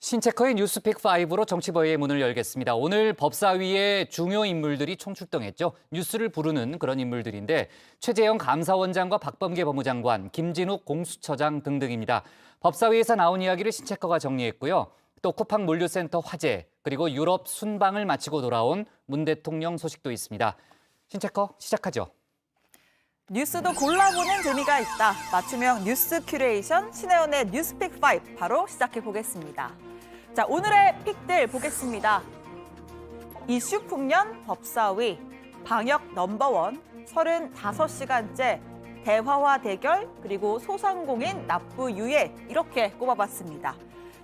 신체커의 뉴스픽5로 정치버의 문을 열겠습니다. 오늘 법사위에 중요 인물들이 총출동했죠. 뉴스를 부르는 그런 인물들인데 최재형 감사원장과 박범계 법무장관, 김진욱 공수처장 등등입니다. 법사위에서 나온 이야기를 신체커가 정리했고요. 또 쿠팡 물류센터 화재, 그리고 유럽 순방을 마치고 돌아온 문 대통령 소식도 있습니다. 신체커 시작하죠. 뉴스도 골라보는 재미가 있다. 맞춤형 뉴스 큐레이션 신혜원의 뉴스픽5 바로 시작해 보겠습니다. 자, 오늘의 픽들 보겠습니다. 이슈 풍년 법사위, 방역 넘버원, 35시간째, 대화와 대결, 그리고 소상공인 납부 유예 이렇게 꼽아봤습니다.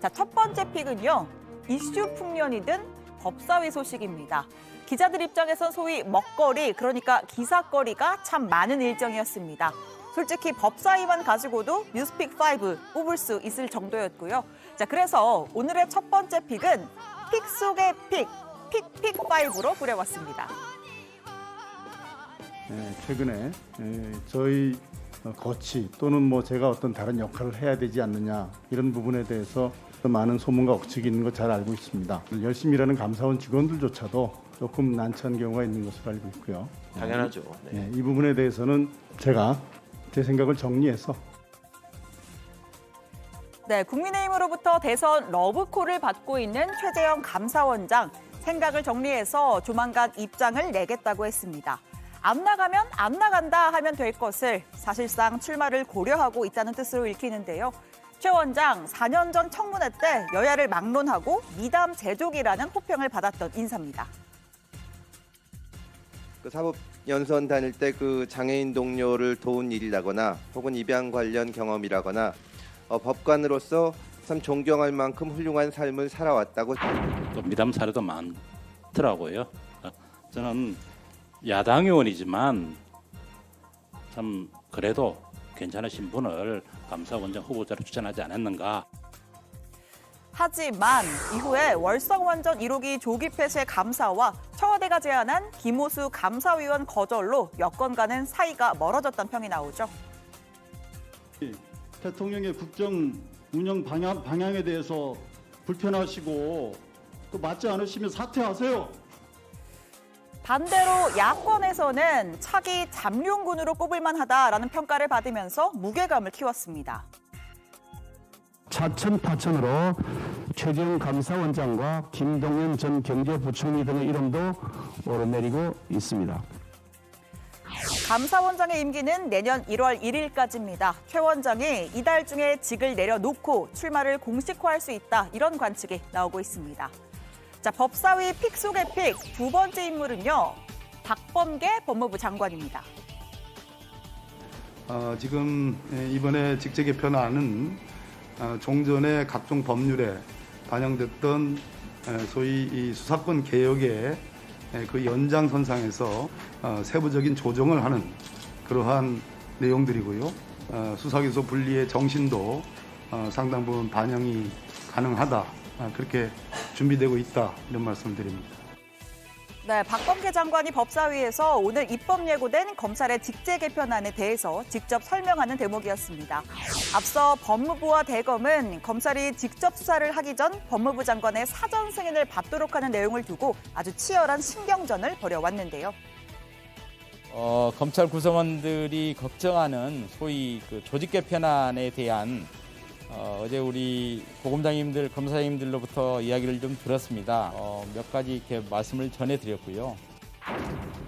자, 첫 번째 픽은요. 이슈 풍년이든 법사위 소식입니다. 기자들 입장에선 소위 먹거리, 그러니까 기사거리가 참 많은 일정이었습니다. 솔직히 법사위만 가지고도 뉴스픽5 뽑을 수 있을 정도였고요. 자, 그래서 오늘의 첫 번째 픽은 픽 속의 픽, 픽픽5로 꾸려봤습니다. 최근에 저희 거치 또는 뭐 제가 어떤 다른 역할을 해야 되지 않느냐 이런 부분에 대해서 많은 소문과 억측이 있는 거 잘 알고 있습니다. 열심히 일하는 감사원 직원들조차도 조금 난처한 경우가 있는 것으로 알고 있고요. 당연하죠. 네. 이 부분에 대해서는 제가 제 생각을 정리해서 네, 국민의힘으로부터 대선 러브콜을 받고 있는 최재형 감사원장, 생각을 정리해서 조만간 입장을 내겠다고 했습니다. 안 나가면 안 나간다 하면 될 것을 사실상 출마를 고려하고 있다는 뜻으로 읽히는데요. 최 원장 4년 전 청문회 때 여야를 막론하고 미담 제조기라는 호평을 받았던 인사입니다. 그 사법연수원 다닐 때 그 장애인 동료를 도운 일이라거나 혹은 입양 관련 경험이라거나 법관으로서 참 존경할 만큼 훌륭한 삶을 살아왔다고. 또 미담 사례도 많더라고요. 저는 야당 의원이지만 참 그래도 괜찮으신 분을 감사원장 후보자로 추천하지 않았는가. 하지만 이후에 월성원전 1호기 조기 폐쇄 감사와 청와대가 제안한 김오수 감사위원 거절로 여권과는 사이가 멀어졌다는 평이 나오죠. 대통령의 국정 운영 방향에 대해서 불편하시고 또 맞지 않으시면 사퇴하세요. 반대로 야권에서는 차기 잠룡군으로 꼽을 만하다라는 평가를 받으면서 무게감을 키웠습니다. 차츰파천으로 최재형 감사원장과 김동연 전 경제부총리 등의 이름도 오르내리고 있습니다. 감사원장의 임기는 내년 1월 1일까지입니다. 최 원장이 이달 중에 직을 내려놓고 출마를 공식화할 수 있다, 이런 관측이 나오고 있습니다. 자, 법사위 픽 속의 픽, 두 번째 인물은요. 박범계 법무부 장관입니다. 지금 이번에 직제 개편안은 종전의 각종 법률에 반영됐던 소위 이 수사권 개혁의 그 연장선상에서 세부적인 조정을 하는 그러한 내용들이고요. 수사기소 분리의 정신도 상당 부분 반영이 가능하다, 그렇게 준비되고 있다, 이런 말씀을 드립니다. 네, 박범계 장관이 법사위에서 오늘 입법 예고된 검찰의 직제 개편안에 대해서 직접 설명하는 대목이었습니다. 앞서 법무부와 대검은 검찰이 직접 수사를 하기 전 법무부 장관의 사전 승인을 받도록 하는 내용을 두고 아주 치열한 신경전을 벌여왔는데요. 검찰 구성원들이 걱정하는 소위 그 조직 개편안에 대한 어제 우리 고검장님들, 검사님들로부터 이야기를 좀 들었습니다. 몇 가지 이렇게 말씀을 전해드렸고요.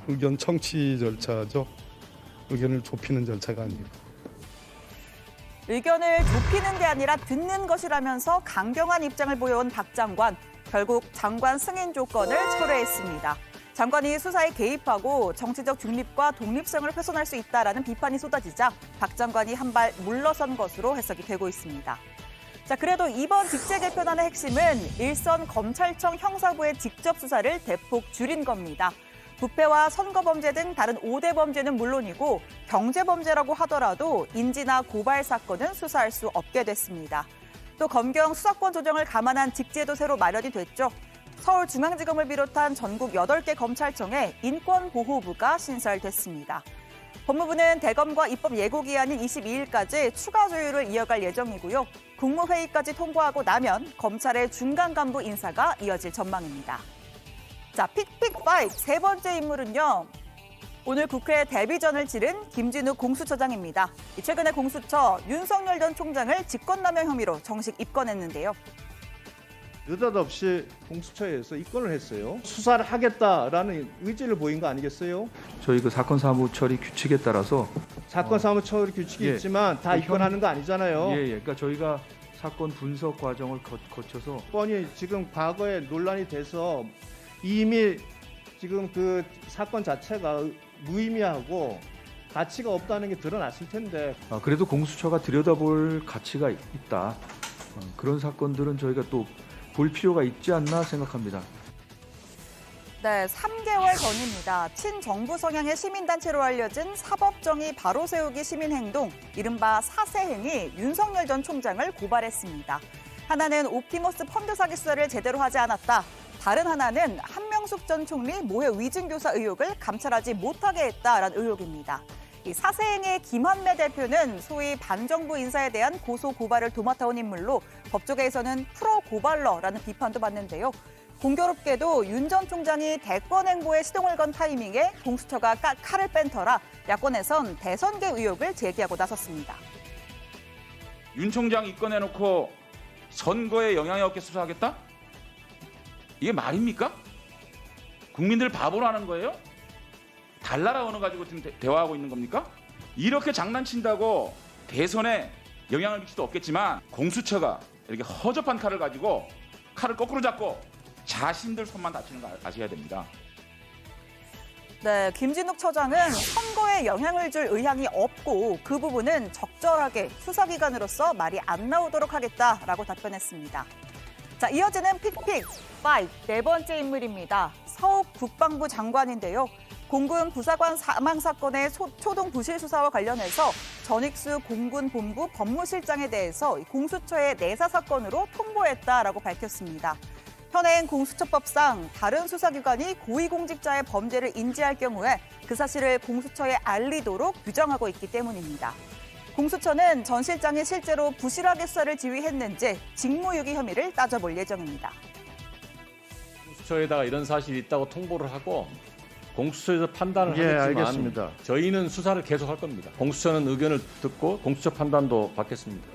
의견 청취 절차죠. 의견을 좁히는 절차가 아니고. 의견을 좁히는 게 아니라 듣는 것이라면서 강경한 입장을 보여온 박 장관. 결국 장관 승인 조건을 철회했습니다. 장관이 수사에 개입하고 정치적 중립과 독립성을 훼손할 수 있다라는 비판이 쏟아지자 박 장관이 한 발 물러선 것으로 해석이 되고 있습니다. 자, 그래도 이번 직제 개편안의 핵심은 일선 검찰청 형사부의 직접 수사를 대폭 줄인 겁니다. 부패와 선거범죄 등 다른 5대 범죄는 물론이고 경제범죄라고 하더라도 인지나 고발 사건은 수사할 수 없게 됐습니다. 또 검경 수사권 조정을 감안한 직제도 새로 마련이 됐죠. 서울중앙지검을 비롯한 전국 8개 검찰청에 인권보호부가 신설됐습니다. 법무부는 대검과 입법 예고기한인 22일까지 추가 조율을 이어갈 예정이고요. 국무회의까지 통과하고 나면 검찰의 중간 간부 인사가 이어질 전망입니다. 자, 픽픽5 세 번째 인물은요. 오늘 국회 데뷔전을 치른 김진욱 공수처장입니다. 최근에 공수처 윤석열 전 총장을 직권남용 혐의로 정식 입건했는데요. 느닷없이 공수처에서 입건을 했어요. 수사를 하겠다라는 의지를 보인 거 아니겠어요? 저희 그 사건 사무 처리 규칙에 따라서 사건 사무 처리 규칙이 예. 있지만 다 입건하는 거 아니잖아요. 예, 그러니까 저희가 사건 분석 과정을 거쳐서 입건이 지금 과거에 논란이 돼서 이미 지금 그 사건 자체가 무의미하고 가치가 없다는 게 드러났을 텐데 그래도 공수처가 들여다볼 가치가 있다. 그런 사건들은 저희가 또 볼 필요가 있지 않나 생각합니다. 네, 3개월 전입니다. 친정부 성향의 시민단체로 알려진 사법정의 바로 세우기 시민행동, 이른바 사세행이 윤석열 전 총장을 고발했습니다. 하나는 옵티머스 펀드 사기 수사를 제대로 하지 않았다. 다른 하나는 한명숙 전 총리 모해 위증교사 의혹을 감찰하지 못하게 했다라는 의혹입니다. 이 사세행의 김한매 대표는 소위 반정부 인사에 대한 고소 고발을 도맡아온 인물로 법조계에서는 프로 고발러라는 비판도 받는데요. 공교롭게도 윤 전 총장이 대권 행보에 시동을 건 타이밍에 공수처가 칼을 뺀 터라 야권에선 대선계 의혹을 제기하고 나섰습니다. 윤 총장 입건해놓고 선거에 영향이 없게 수사하겠다? 이게 말입니까? 국민들 바보로 하는 거예요? 달나라 언어 가지고 지금 대화하고 있는 겁니까? 이렇게 장난친다고 대선에 영향을 미칠 수도 없겠지만 공수처가 이렇게 허접한 칼을 가지고 칼을 거꾸로 잡고 자신들 손만 다치는 거 아셔야 됩니다. 네, 김진욱 처장은 선거에 영향을 줄 의향이 없고 그 부분은 적절하게 수사기관으로서 말이 안 나오도록 하겠다라고 답변했습니다. 자, 이어지는 픽픽5 네 번째 인물입니다. 서욱 국방부 장관인데요. 공군 부사관 사망 사건의 초동 부실 수사와 관련해서 전익수 공군 본부 법무실장에 대해서 공수처의 내사 사건으로 통보했다라고 밝혔습니다. 현행 공수처법상 다른 수사기관이 고위공직자의 범죄를 인지할 경우에 그 사실을 공수처에 알리도록 규정하고 있기 때문입니다. 공수처는 전 실장이 실제로 부실하게 수사를 지휘했는지 직무유기 혐의를 따져볼 예정입니다. 공수처에다가 이런 사실이 있다고 통보를 하고 공수처에서 판단을 예, 하겠지만 알겠습니다. 저희는 수사를 계속할 겁니다. 공수처는 의견을 듣고 공수처 판단도 받겠습니다.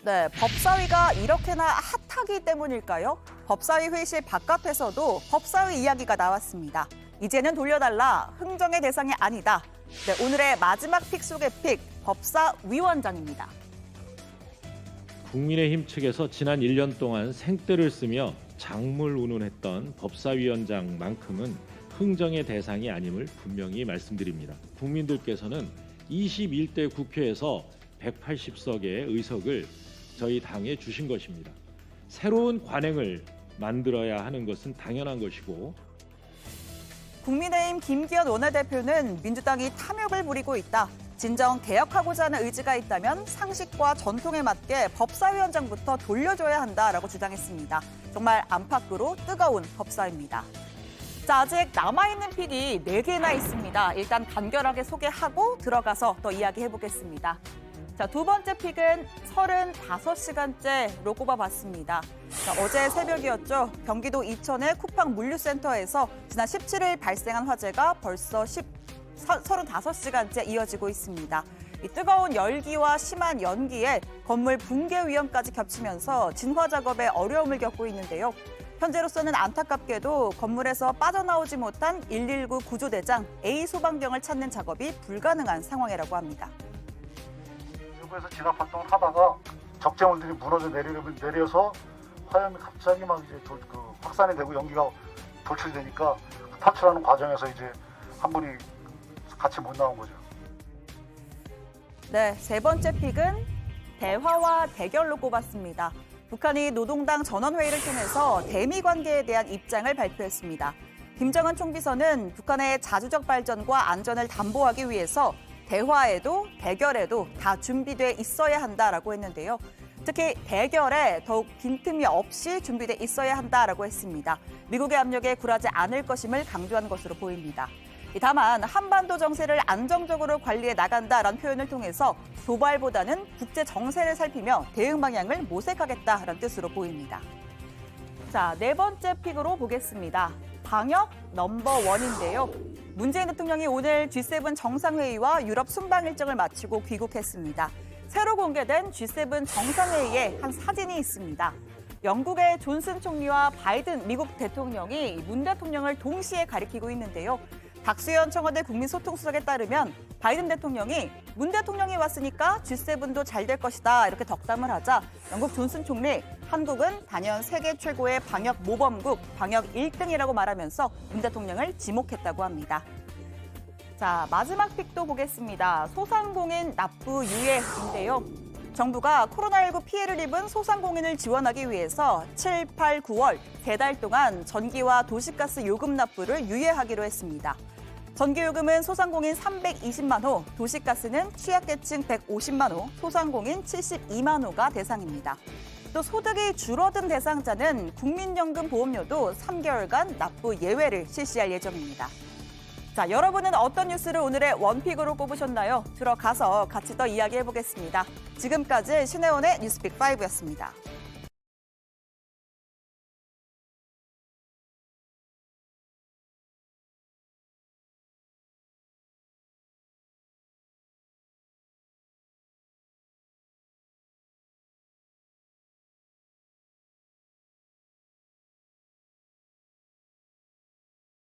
네, 법사위가 이렇게나 핫하기 때문일까요? 법사위 회의실 바깥에서도 법사위 이야기가 나왔습니다. 이제는 돌려달라, 흥정의 대상이 아니다. 네, 오늘의 마지막 픽 속의 픽, 법사위원장입니다. 국민의힘 측에서 지난 1년 동안 생떼를 쓰며 장물운운했던 법사위원장만큼은 흥정의 대상이 아님을 분명히 말씀드립니다. 국민들께서는 21대 국회에서 180석의 의석을 저희 당에 주신 것입니다. 새로운 관행을 만들어야 하는 것은 당연한 것이고 국민의힘 김기현 원내대표는 민주당이 탐욕을 부리고 있다. 진정 개혁하고자 하는 의지가 있다면 상식과 전통에 맞게 법사위원장부터 돌려줘야 한다라고 주장했습니다. 정말 안팎으로 뜨거운 법사입니다. 자, 아직 남아있는 픽이 4개나 있습니다. 일단 간결하게 소개하고 들어가서 또 이야기해보겠습니다. 자, 두 번째 픽은 35시간째로 꼽아봤습니다. 자, 어제 새벽이었죠. 경기도 이천의 쿠팡 물류센터에서 지난 17일 발생한 화재가 벌써 35시간째 이어지고 있습니다. 이 뜨거운 열기와 심한 연기에 건물 붕괴 위험까지 겹치면서 진화 작업에 어려움을 겪고 있는데요. 현재로서는 안타깝게도 건물에서 빠져나오지 못한 119 구조대장 A 소방병을 찾는 작업이 불가능한 상황이라고 합니다. 일부에서 진압 활동을 하다가 적재물들이 무너져 내려서 화염이 갑자기 막 이제 확산이 되고 연기가 돌출되니까 탈출하는 과정에서 이제 한 분이 같이 못 나온 거죠. 네, 세 번째 픽은 대화와 대결로 꼽았습니다. 북한이 노동당 전원회의를 통해서 대미 관계에 대한 입장을 발표했습니다. 김정은 총비서는 북한의 자주적 발전과 안전을 담보하기 위해서 대화에도 대결에도 다 준비돼 있어야 한다라고 했는데요. 특히 대결에 더욱 빈틈이 없이 준비돼 있어야 한다라고 했습니다. 미국의 압력에 굴하지 않을 것임을 강조한 것으로 보입니다. 다만 한반도 정세를 안정적으로 관리해 나간다라는 표현을 통해서 도발보다는 국제 정세를 살피며 대응 방향을 모색하겠다라는 뜻으로 보입니다. 자, 네 번째 픽으로 보겠습니다. 방역 넘버원인데요. 문재인 대통령이 오늘 G7 정상회의와 유럽 순방 일정을 마치고 귀국했습니다. 새로 공개된 G7 정상회의에 한 사진이 있습니다. 영국의 존슨 총리와 바이든 미국 대통령이 문 대통령을 동시에 가리키고 있는데요. 박수현 청와대 국민소통수석에 따르면 바이든 대통령이 문 대통령이 왔으니까 G7도 잘 될 것이다 이렇게 덕담을 하자 영국 존슨 총리 한국은 단연 세계 최고의 방역 모범국, 방역 1등이라고 말하면서 문 대통령을 지목했다고 합니다. 자, 마지막 픽도 보겠습니다. 소상공인 납부 유예인데요. 정부가 코로나19 피해를 입은 소상공인을 지원하기 위해서 7, 8, 9월 3달 동안 전기와 도시가스 요금 납부를 유예하기로 했습니다. 전기요금은 소상공인 320만 호, 도시가스는 취약계층 150만 호, 소상공인 72만 호가 대상입니다. 또 소득이 줄어든 대상자는 국민연금 보험료도 3개월간 납부 예외를 실시할 예정입니다. 자, 여러분은 어떤 뉴스를 오늘의 원픽으로 꼽으셨나요? 들어가서 같이 더 이야기해보겠습니다. 지금까지 신혜원의 뉴스픽5였습니다.